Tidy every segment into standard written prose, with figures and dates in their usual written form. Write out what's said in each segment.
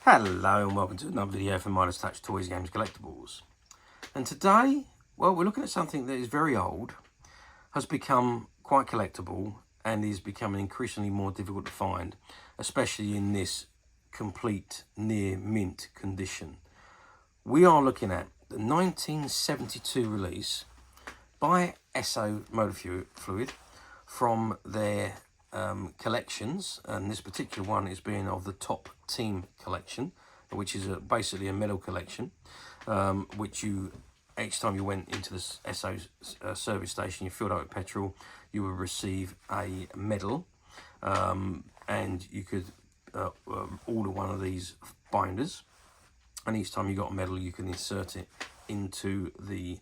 Hello and welcome to another video from Midas Touch Toys, Games, Collectables. And today, well, we're looking at something that is very old, has become quite collectible, and is becoming increasingly more difficult to find, especially in this complete near mint condition. We are looking at the 1972 release by Esso Motor Fluid from their collections, and this particular one is being of the Top Team collection, which is basically a medal collection, which you, each time you went into this Esso service station, you filled up with petrol, you would receive a medal, and you could order one of these binders, and each time you got a medal you can insert it into the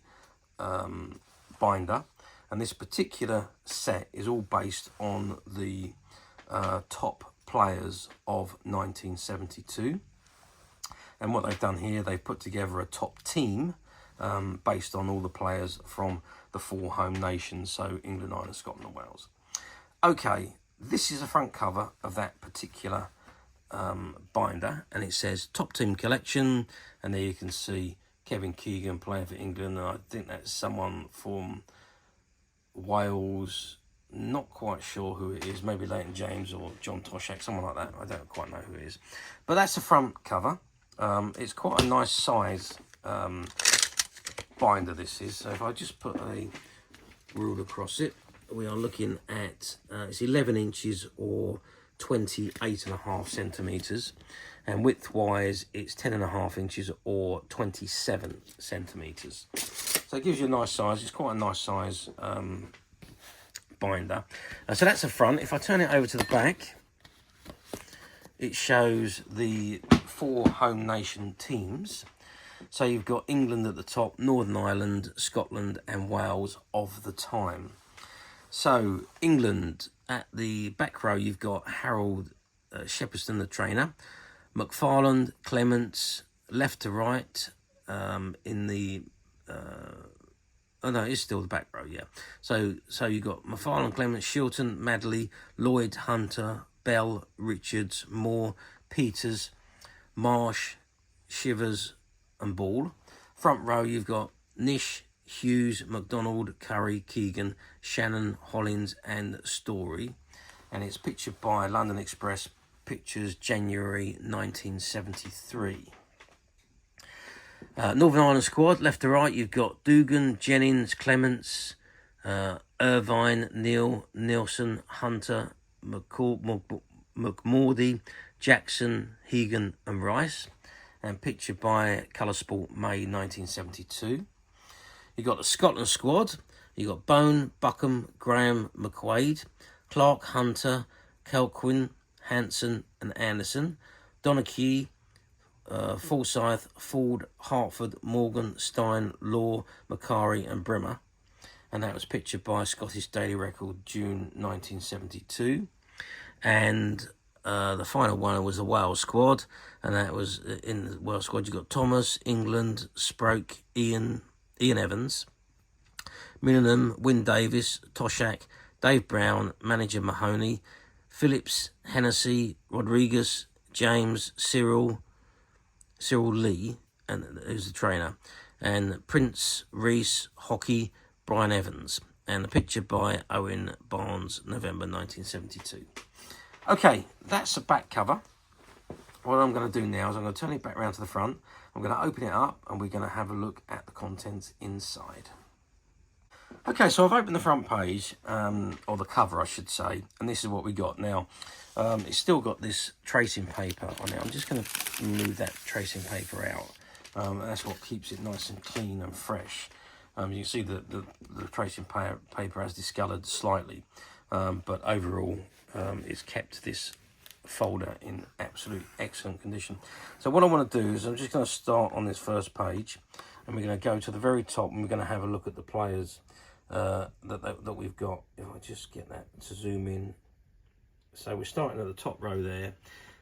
binder. And this particular set is all based on the top players of 1972. And what they've done here, they've put together a top team based on all the players from the four home nations, so England, Ireland, Scotland and Wales. Okay, this is the front cover of that particular binder, and it says Top Team Collection, and there you can see Kevin Keegan playing for England, and I think that's someone from Wales, not quite sure who it is, maybe Leighton James or John Toshack, someone like that. I don't quite know who it is, but that's the front cover. It's quite a nice size binder, this is. So if I just put a rule across it, we are looking at it's 11 inches or 28.5 centimeters, and width wise it's 10.5 inches or 27 centimeters. So it gives you a nice size. It's quite a nice size binder. So that's the front. If I turn it over to the back, it shows the four home nation teams. So you've got England at the top, Northern Ireland, Scotland and Wales of the time. So England, at the back row you've got Harold Shepperson, the trainer, McFarland, Clements, left to right in the oh no, it's still the back row, yeah. So you got McFarland, Clements, Shilton, Madeley, Lloyd, Hunter, Bell, Richards, Moore, Peters, Marsh, Chivers and Ball. Front row you've got Nish, Hughes, MacDonald, Curry, Keegan, Shannon, Hollins and Storey. And it's pictured by London Express Pictures, January 1973. Northern Ireland squad, left to right, you've got Dugan, Jennings, Clements, Irvine, Neil, Nielsen, Hunter, McMordy, Jackson, Hegan and Rice. And pictured by Colour Sport, May 1972. You've got the Scotland squad. You've got Bone, Buckham, Graham, McQuaid, Clark, Hunter, Kelquin, Hanson and Anderson, Donachie, Forsyth, Ford, Hartford, Morgan, Stein, Law, Macari and Bremner. And that was pictured by Scottish Daily Record, June 1972. And the final one was the Wales squad, and that was in the Wales squad you got Thomas, England, Sproke, Ian Evans, Millenham, Wyn Davis, Toshack, Dave Brown, manager Mahoney, Phillips, Hennessy, Rodriguez, James, Cyril Lee, and who's the trainer, and Prince, Reese, Hockey, Brian Evans, and a picture by Owen Barnes, November 1972. Okay, that's the back cover. What I'm going to do now is I'm going to turn it back around to the front. I'm going to open it up and we're going to have a look at the contents inside. Okay, so I've opened the front page, or the cover I should say, and this is what we got. Now, it's still got this tracing paper on it. I'm just going to remove that tracing paper out. That's what keeps it nice and clean and fresh. You can see that the tracing paper has discoloured slightly, but overall it's kept this folder in absolute excellent condition. So what I want to do is I'm just going to start on this first page, and we're going to go to the very top and we're going to have a look at the players that we've got. If I just get that to zoom in. So we're starting at the top row there,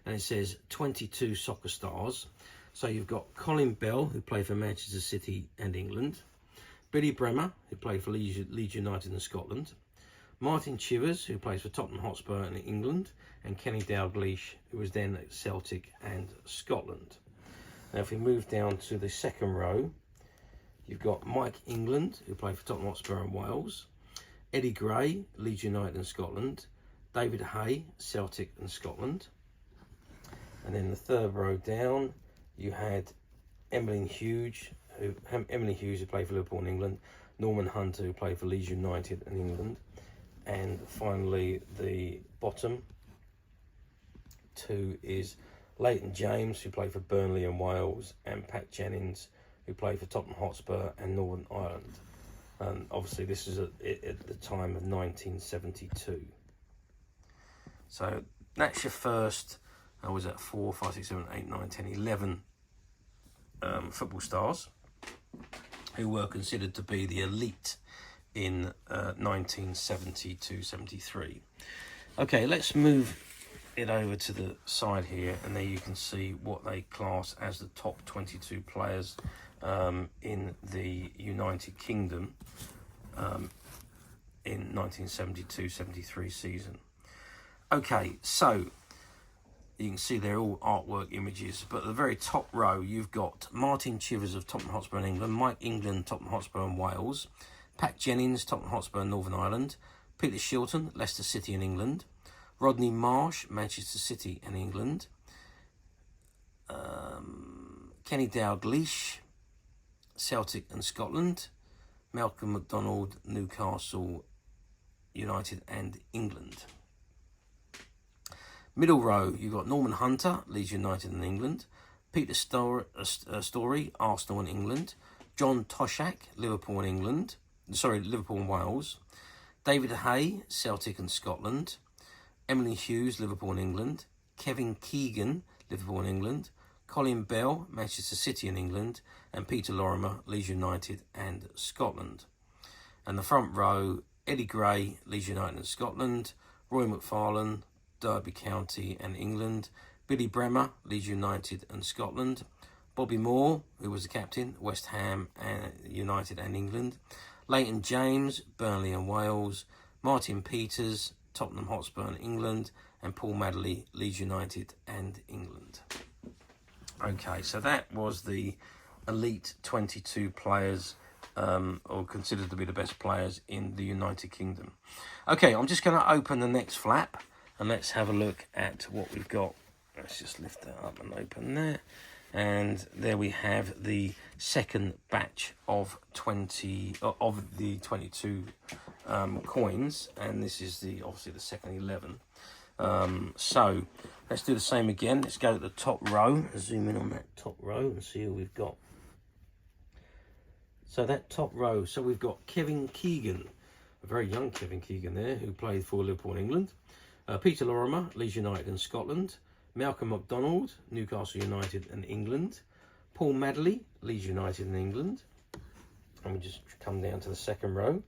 and it says 22 soccer stars. So you've got Colin Bell, who played for Manchester City and England, Billy Bremner, who played for Leeds United in Scotland, Martin Chivers, who plays for Tottenham Hotspur in England, and Kenny Dalglish, who was then at Celtic and Scotland. Now, if we move down to the second row, you've got Mike England, who played for Tottenham Hotspur in Wales, Eddie Gray, Leeds United in Scotland, David Hay, Celtic and Scotland. And then the third row down, you had Emlyn Hughes, who played for Liverpool in England, Norman Hunter, who played for Leeds United in England, and finally the bottom two is Leighton James, who played for Burnley in Wales, and Pat Jennings, who played for Tottenham Hotspur and Northern Ireland. And obviously this is at the time of 1972. So that's your first, was that 4, 5, 6, 7, 8, 9, 10, 11 football stars who were considered to be the elite in 1972-73. Okay, let's move it over to the side here, and there you can see what they class as the top 22 players in the United Kingdom in 1972-73 season. Okay, so you can see they're all artwork images, but at the very top row you've got Martin Chivers of Tottenham Hotspur in England, Mike England, Tottenham Hotspur in Wales, Pat Jennings, Tottenham Hotspur in Northern Ireland, Peter Shilton, Leicester City in England, Rodney Marsh, Manchester City in England, Kenny Dalglish, Celtic and Scotland, Malcolm MacDonald, Newcastle United and England. Middle row, you've got Norman Hunter, Leeds United in England, Peter Storey, Arsenal in England, John Toshack, Liverpool and Wales, David Hay, Celtic and Scotland, Emlyn Hughes, Liverpool and England, Kevin Keegan, Liverpool and England, Colin Bell, Manchester City in England, and Peter Lorimer, Leeds United and Scotland. And the front row, Eddie Gray, Leeds United and Scotland, Roy McFarland, Derby County and England, Billy Bremner, Leeds United and Scotland, Bobby Moore, who was the captain, West Ham and United and England, Leighton James, Burnley and Wales, Martin Peters, Tottenham Hotspur in England, and Paul Madeley, Leeds United and England. Okay, so that was the elite 22 players, or considered to be the best players in the United Kingdom. Okay, I'm just going to open the next flap and let's have a look at what we've got. Let's just lift that up and open there. And there we have the second batch of the 22 coins, and this is obviously the second 11. So let's do the same again. Let's go to the top row, zoom in on that top row and see who we've got. So that top row, so we've got Kevin Keegan, a very young Kevin Keegan there, who played for Liverpool and England, Peter Lorimer, Leeds United and Scotland, Malcolm MacDonald, Newcastle United and England, Paul Madeley, Leeds United and England. And we just come down to the second row,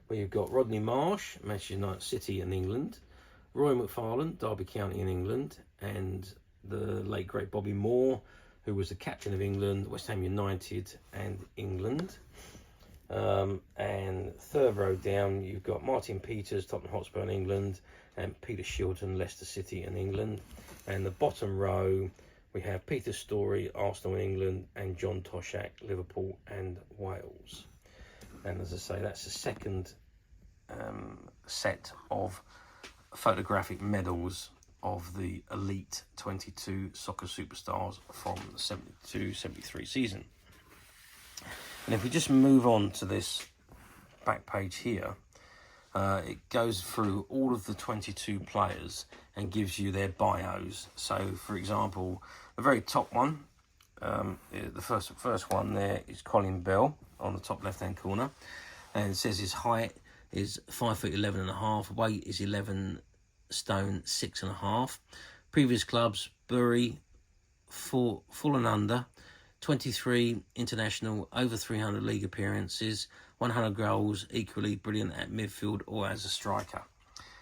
where you've got Rodney Marsh, Manchester United City and England, Roy McFarland, Derby County in England, and the late great Bobby Moore, who was the captain of England, West Ham United and England. And third row down, you've got Martin Peters, Tottenham Hotspur in England, and Peter Shilton, Leicester City in England. And the bottom row, we have Peter Storey, Arsenal in England, and John Toshack, Liverpool and Wales. And as I say, that's the second set of photographic medals of the elite 22 soccer superstars from the 72-73 season. And if we just move on to this back page here, it goes through all of the 22 players and gives you their bios. So, for example, the very top one, the first one there is Colin Bell on the top left-hand corner, and it says his height is 5'11.5", weight is 11 stone 6.5. Previous clubs: Bury, full and under, 23 international, over 300 league appearances, 100 goals, equally brilliant at midfield or as a striker.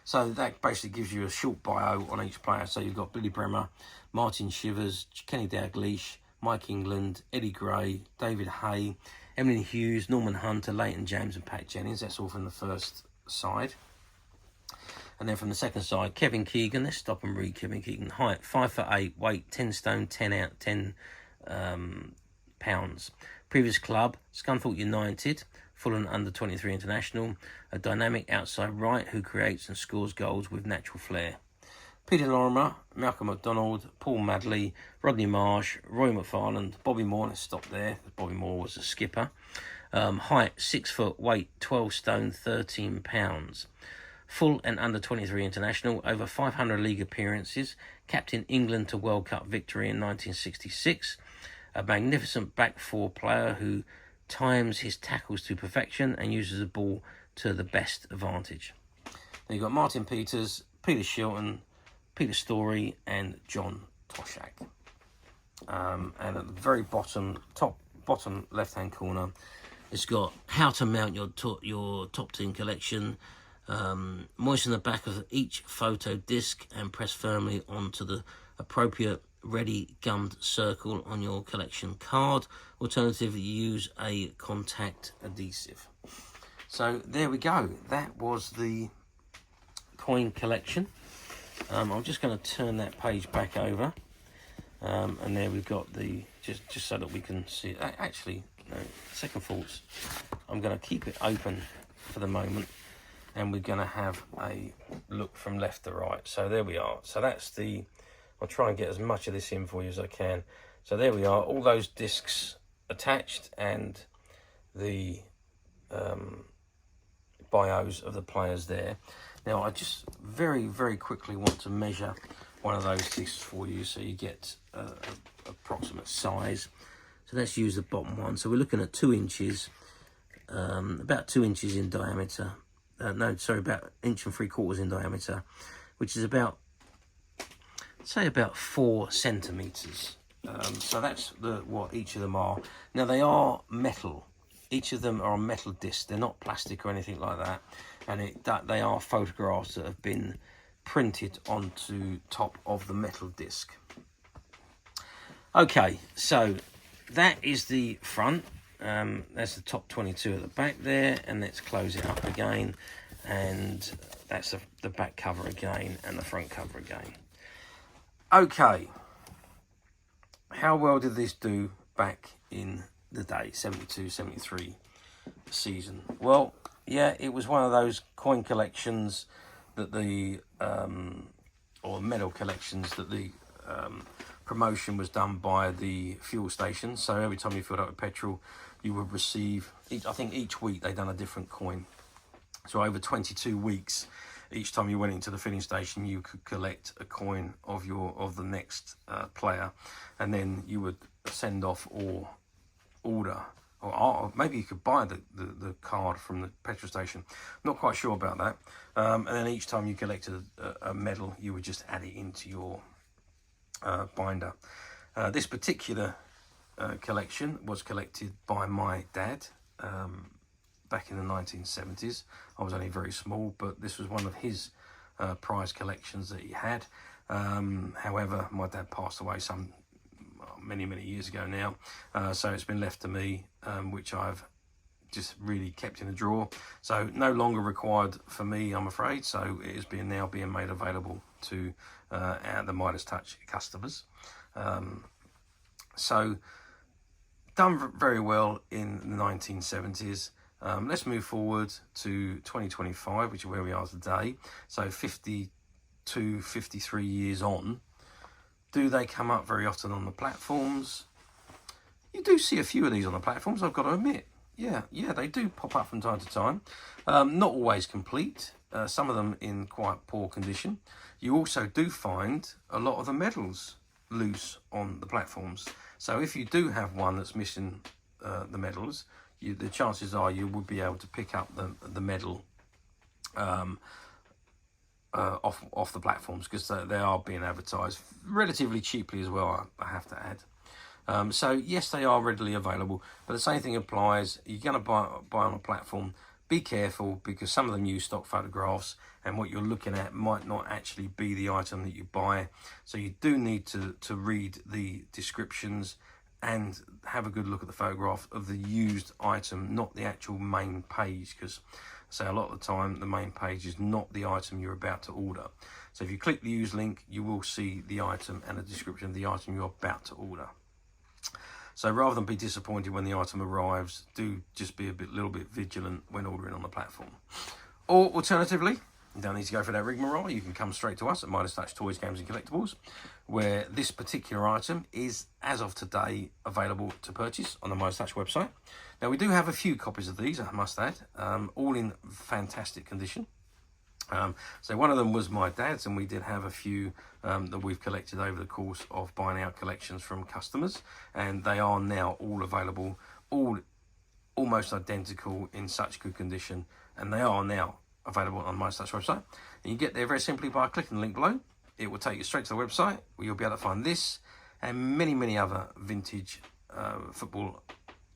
So that basically gives you a short bio on each player. So you've got Billy Bremner, Martin Chivers, Kenny Dalglish, Mike England, Eddie Gray, David Hay, Emlyn Hughes, Norman Hunter, Leighton James and Pat Jennings. That's all from the first side. And then from the second side, Kevin Keegan. Let's stop and read Kevin Keegan. Height 5'8", weight 10 stone, 10 pounds. Previous club, Scunthorpe United, Fulham under-23 international. A dynamic outside right who creates and scores goals with natural flair. Peter Lorimer, Malcolm MacDonald, Paul Madeley, Rodney Marsh, Roy McFarland, Bobby Moore. Let's stop there. Bobby Moore was a skipper. Height 6 foot, weight 12 stone, 13 pounds. Full and under-23 international, over 500 league appearances, captain England to World Cup victory in 1966. A magnificent back four player who times his tackles to perfection and uses the ball to the best advantage. Then you've got Martin Peters, Peter Shilton, Peter Storey and John Toshack. And at the very bottom left-hand corner, it's got how to mount your top 10 collection. Moisten the back of each photo disc and press firmly onto the appropriate ready gummed circle on your collection card. Alternatively, use a contact adhesive. So there we go. That was the coin collection. I'm just going to turn that page back over, and there we've got the just so that we can see it. Actually, no, second thoughts. I'm going to keep it open for the moment, and we're going to have a look from left to right. So there we are. So that's the. I'll try and get as much of this in for you as I can. So there we are. All those discs attached and the bios of the players there. Now, I just very, very quickly want to measure one of those discs for you so you get approximate size. So let's use the bottom one. So we're looking at 2 inches, about 2 inches in diameter. About 1 3/4 in diameter, which is about, say, about 4 centimeters. So that's what each of them are. Now, they are metal. Each of them are on metal discs. They're not plastic or anything like that. And they are photographs that have been printed onto top of the metal disc. Okay, so that is the front. That's the top 22 at the back there, and let's close it up again. And that's the back cover again and the front cover again. Okay, how well did this do back in the day, 72-73 season? Well, yeah, it was one of those coin collections that or medal collections that the promotion was done by the fuel station. So every time you filled up with petrol, you would receive, I think each week they done a different coin. So over 22 weeks, each time you went into the filling station, you could collect a coin of the next player, and then you would send off or order. Or maybe you could buy the card from the petrol station. Not quite sure about that. And then each time you collected a medal, you would just add it into your binder. This particular collection was collected by my dad back in the 1970s. I was only very small, but this was one of his prize collections that he had. However, my dad passed away many years ago now, so it's been left to me, which I've just really kept in a drawer. So no longer required for me, I'm afraid. So it is now being made available to the Midas Touch customers. So done very well in the 1970s. Let's move forward to 2025, which is where we are today. So 52, 53 years on. Do they come up very often on the platforms? You do see a few of these on the platforms, I've got to admit. Yeah, they do pop up from time to time. Not always complete. Some of them in quite poor condition. You also do find a lot of the medals loose on the platforms. So if you do have one that's missing the medals, the chances are you would be able to pick up the medal off the platforms, because they are being advertised relatively cheaply as well, I have to add. So yes, they are readily available, but the same thing applies. You're going to buy on a platform, be careful, because some of them use stock photographs, and what you're looking at might not actually be the item that you buy. So you do need to read the descriptions and have a good look at the photograph of the used item, not the actual main page, because say a lot of the time the main page is not the item you're about to order. So if you click the use link, you will see the item and a description of the item you're about to order. So rather than be disappointed when the item arrives, do just be a little bit vigilant when ordering on the platform. Or alternatively, you don't need to go for that rigmarole. You can come straight to us at Midas Touch Toys, Games and Collectibles, where this particular item is, as of today, available to purchase on the Midas Touch website. Now, we do have a few copies of these, I must add, all in fantastic condition. So one of them was my dad's, and we did have a few that we've collected over the course of buying out collections from customers, and they are now all available, all almost identical in such good condition, and they are now available on my Touch website. And you get there very simply by clicking the link below. It will take you straight to the website where you'll be able to find this and many other vintage football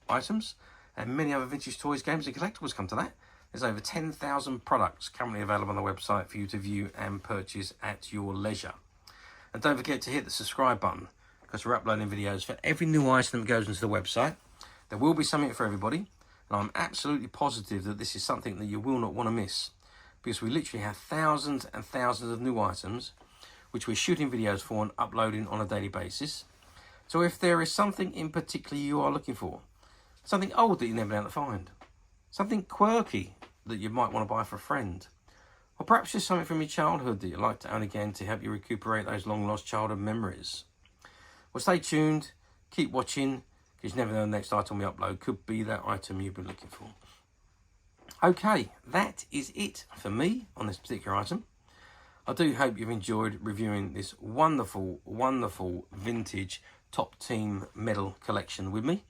items and many other vintage toys, games and collectibles. Come to that. There's over 10,000 products currently available on the website for you to view and purchase at your leisure. And don't forget to hit the subscribe button, because we're uploading videos for every new item that goes into the website. There will be something for everybody, and I'm absolutely positive that this is something that you will not want to miss, because we literally have thousands and thousands of new items which we're shooting videos for and uploading on a daily basis. So if there is something in particular you are looking for, something old that you never been able to find, something quirky that you might want to buy for a friend, or perhaps just something from your childhood that you'd like to own again to help you recuperate those long lost childhood memories, well, stay tuned, keep watching, because you never know the next item we upload could be that item you've been looking for. Okay, that is it for me on this particular item. I do hope you've enjoyed reviewing this wonderful vintage top team medal collection with me.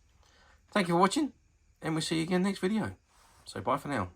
Thank you for watching, and we'll see you again next video. So bye for now.